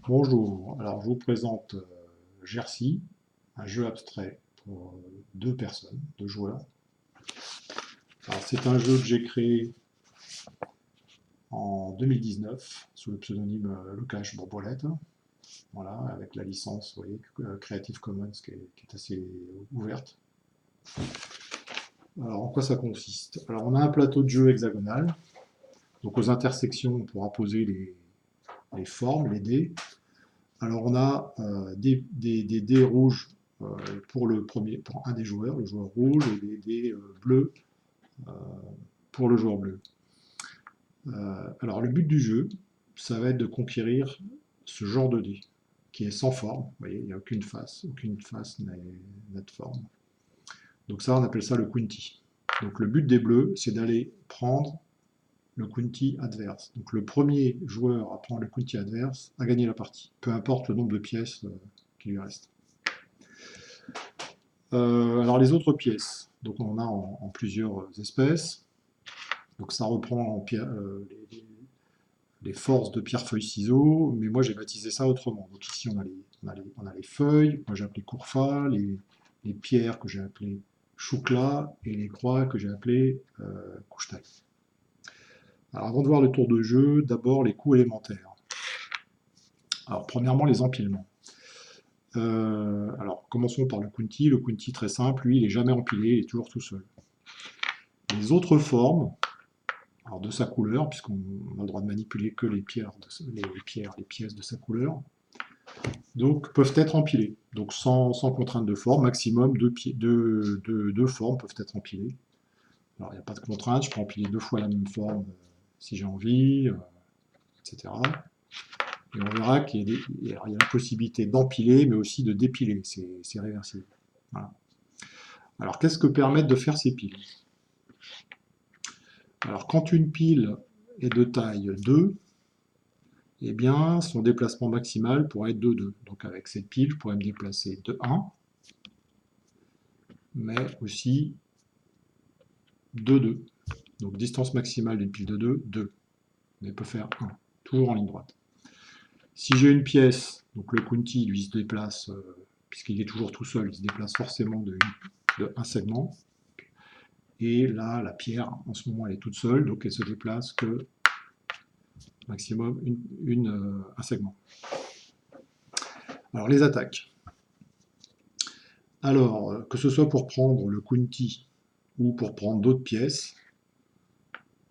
Bonjour, alors je vous présente Jersey, un jeu abstrait pour deux personnes, deux joueurs. Alors c'est un jeu que j'ai créé en 2019 sous le pseudonyme Lukash Borbolette, voilà, avec la licence, vous voyez, Creative Commons qui est assez ouverte. Alors en quoi ça consiste? Alors on a un plateau de jeu hexagonal, donc aux intersections on pourra poser les formes, les dés. Alors on a des dés rouges pour pour un des joueurs, le joueur rouge, et des dés bleus euh, pour le joueur bleu. Alors le but du jeu, ça va être de conquérir ce genre de dés, qui est sans forme. Vous voyez, il n'y a aucune face n'a de forme. Donc ça, on appelle ça le Quinty. Donc le but des bleus, c'est d'aller prendre le Quinty adverse. Donc le premier joueur à prendre le Quinty adverse a gagné la partie, peu importe le nombre de pièces qui lui restent. Alors les autres pièces, donc on en a en plusieurs espèces. Donc ça reprend les forces de pierre, feuille, ciseaux, mais moi j'ai baptisé ça autrement. Donc ici on a les feuilles, moi j'ai appelé courfa, les pierres que j'ai appelées choukla, et les croix que j'ai appelées couchetail. Alors avant de voir le tour de jeu, d'abord les coups élémentaires. Alors premièrement les empilements. Alors commençons par le Kunti. Le Kunti très simple, lui il est jamais empilé, il est toujours tout seul. Les autres formes, alors de sa couleur, puisqu'on a le droit de manipuler que les pièces de sa couleur, donc peuvent être empilées. Donc sans contrainte de forme, maximum deux formes peuvent être empilées. Alors il n'y a pas de contrainte, je peux empiler deux fois la même forme si j'ai envie, etc. Et on verra qu'il y a la possibilité d'empiler, mais aussi de dépiler, c'est réversible. Voilà. Alors qu'est-ce que permettent de faire ces piles? Alors quand une pile est de taille 2, eh bien son déplacement maximal pourrait être de 2. Donc avec cette pile, je pourrais me déplacer de 1, mais aussi de 2. Donc distance maximale d'une pile de 2, 2. Mais elle peut faire 1, toujours en ligne droite. Si j'ai une pièce, donc le Kunti, lui, se déplace, puisqu'il est toujours tout seul, il se déplace forcément de un segment. Et là, la pierre, en ce moment, elle est toute seule, donc elle se déplace que maximum un segment. Alors, les attaques. Alors, que ce soit pour prendre le Kunti ou pour prendre d'autres pièces,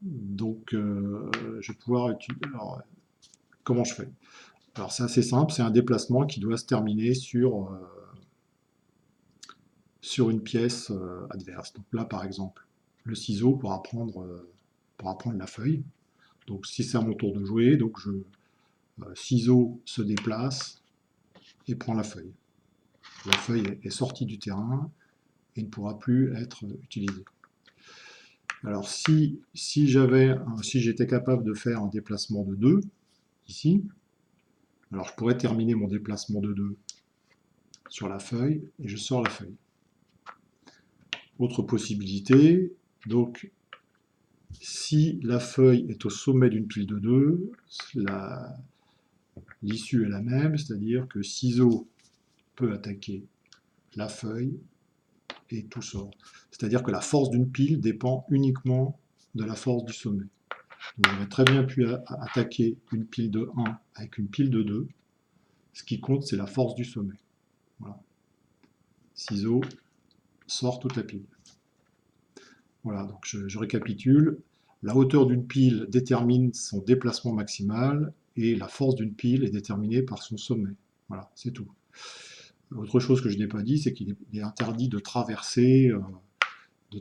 donc je vais pouvoir utiliser. Alors, comment je fais? Alors, c'est assez simple, c'est un déplacement qui doit se terminer sur une pièce adverse. Donc là, par exemple, le ciseau pourra prendre la feuille. Donc si c'est à mon tour de jouer, donc ciseau se déplace et prend la feuille. La feuille est sortie du terrain et ne pourra plus être utilisée. Alors si j'étais capable de faire un déplacement de 2, ici, alors je pourrais terminer mon déplacement de 2 sur la feuille et je sors la feuille. Autre possibilité, donc si la feuille est au sommet d'une pile de 2, l'issue est la même, c'est-à-dire que ciseau peut attaquer la feuille et tout sort. C'est-à-dire que la force d'une pile dépend uniquement de la force du sommet. Donc, j'aurais très bien pu attaquer une pile de 1 avec une pile de 2. Ce qui compte, c'est la force du sommet. Voilà. Ciseau sort toute la pile. Voilà, donc je récapitule. La hauteur d'une pile détermine son déplacement maximal et la force d'une pile est déterminée par son sommet. Voilà, c'est tout. Autre chose que je n'ai pas dit, c'est qu'il est interdit de traverser, de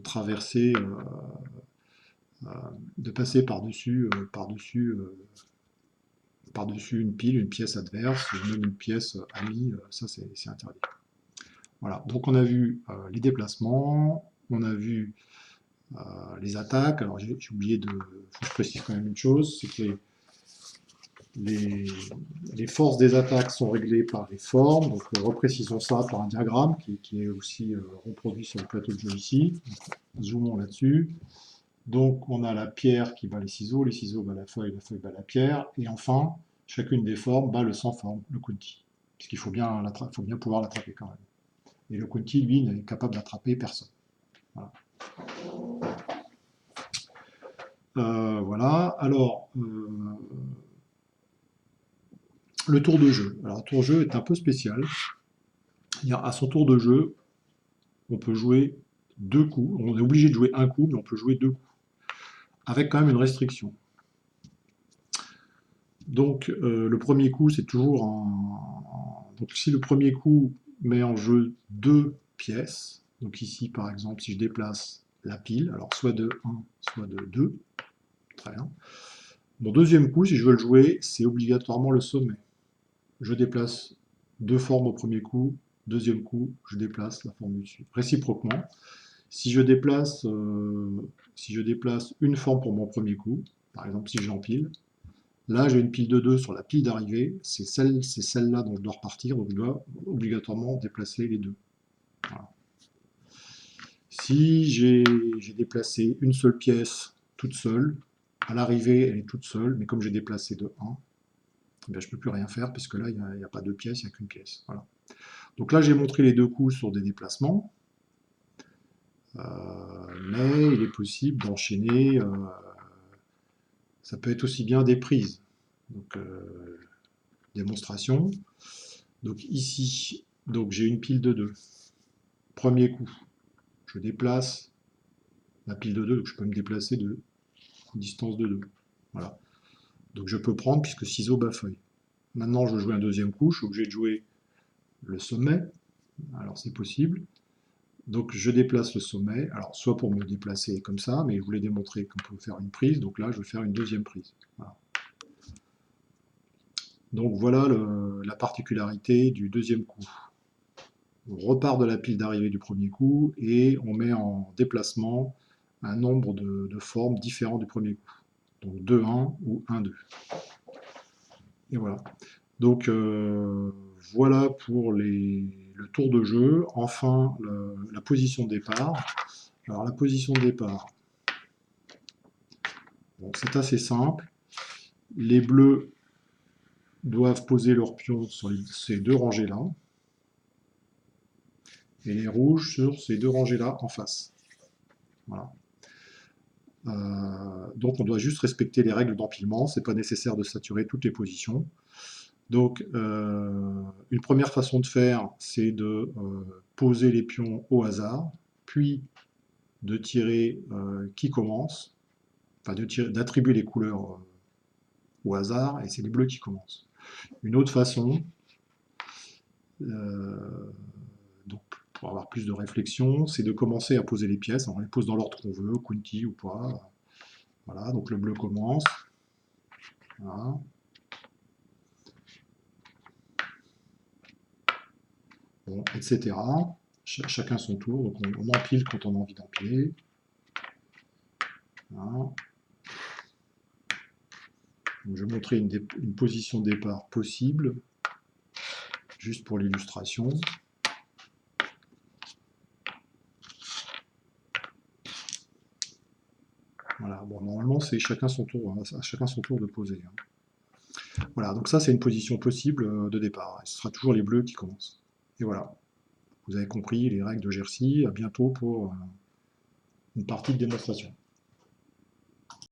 passer par-dessus une pile, une pièce adverse, ou même une pièce amie, ça c'est interdit. Voilà, donc on a vu les déplacements, on a vu les attaques. Alors j'ai oublié faut que je précise quand même une chose, c'est que les forces des attaques sont réglées par les formes, donc reprécisons ça par un diagramme qui est aussi reproduit sur le plateau de jeu ici. Donc, zoomons là-dessus. Donc on a la pierre qui bat les ciseaux bat la feuille bat la pierre, et enfin, chacune des formes bat le sans forme, le Kunti. Parce qu'il faut bien pouvoir l'attraper quand même. Et le Kunti, lui, n'est capable d'attraper personne. Voilà. Voilà. Alors, le tour de jeu. Alors, le tour de jeu est un peu spécial. À son tour de jeu, on peut jouer 2 coups. On est obligé de jouer un coup, mais on peut jouer 2 coups. Avec quand même une restriction. Donc, le premier coup, c'est toujours Donc, si le premier coup met en jeu 2 pièces, donc ici, par exemple, si je déplace la pile, alors soit de 1, soit de 2, très bien. Mon deuxième coup, si je veux le jouer, c'est obligatoirement le sommet. Je déplace 2 formes au premier coup, deuxième coup, je déplace la forme du dessus. Réciproquement, si je déplace une forme pour mon premier coup, par exemple si j'empile, là j'ai une pile de 2 sur la pile d'arrivée, c'est celle-là dont je dois repartir, donc je dois obligatoirement déplacer les deux. Voilà. Si j'ai déplacé une seule pièce toute seule, à l'arrivée elle est toute seule, mais comme j'ai déplacé de 1, je ne peux plus rien faire, puisque là il n'y a pas deux pièces, il n'y a qu'une pièce. Voilà. Donc là j'ai montré les 2 coups sur des déplacements, mais il est possible d'enchaîner, ça peut être aussi bien des prises. Donc démonstration. Donc ici, j'ai une pile de 2. Premier coup, je déplace la pile de 2, donc je peux me déplacer de distance de 2. Voilà. Donc je peux prendre, puisque ciseaux bas feuille. Maintenant je veux jouer un deuxième coup, je suis obligé de jouer le sommet. Alors c'est possible. Donc je déplace le sommet, alors soit pour me déplacer comme ça, mais je voulais démontrer qu'on peut faire une prise, donc là je vais faire une deuxième prise. Voilà. Donc voilà la particularité du deuxième coup. On repart de la pile d'arrivée du premier coup et on met en déplacement un nombre de formes différents du premier coup. Donc 2-1 ou 1-2. Et voilà. Donc voilà pour le tour de jeu. Enfin, la position de départ. Alors la position de départ, bon, c'est assez simple. Les bleus doivent poser leurs pions sur ces 2 rangées-là. Et les rouges sur ces 2 rangées-là en face. Voilà. Donc on doit juste respecter les règles d'empilement, c'est pas nécessaire de saturer toutes les positions. Donc une première façon de faire, c'est de poser les pions au hasard, puis de tirer qui commence, enfin d'attribuer les couleurs au hasard, et c'est les bleus qui commencent. Une autre façon, donc pour avoir plus de réflexion, c'est de commencer à poser les pièces, on les pose dans l'ordre qu'on veut, Kunti ou pas. Voilà, donc le bleu commence. Voilà. Bon, etc. Chacun son tour, donc on empile quand on a envie d'empiler. Voilà. Donc je vais montrer une position de départ possible, juste pour l'illustration. Voilà, bon, normalement c'est chacun son tour, hein, à chacun son tour de poser. Hein. Voilà, donc ça c'est une position possible de départ. Ce sera toujours les bleus qui commencent. Et voilà, vous avez compris les règles de Jersey. À bientôt pour une partie de démonstration.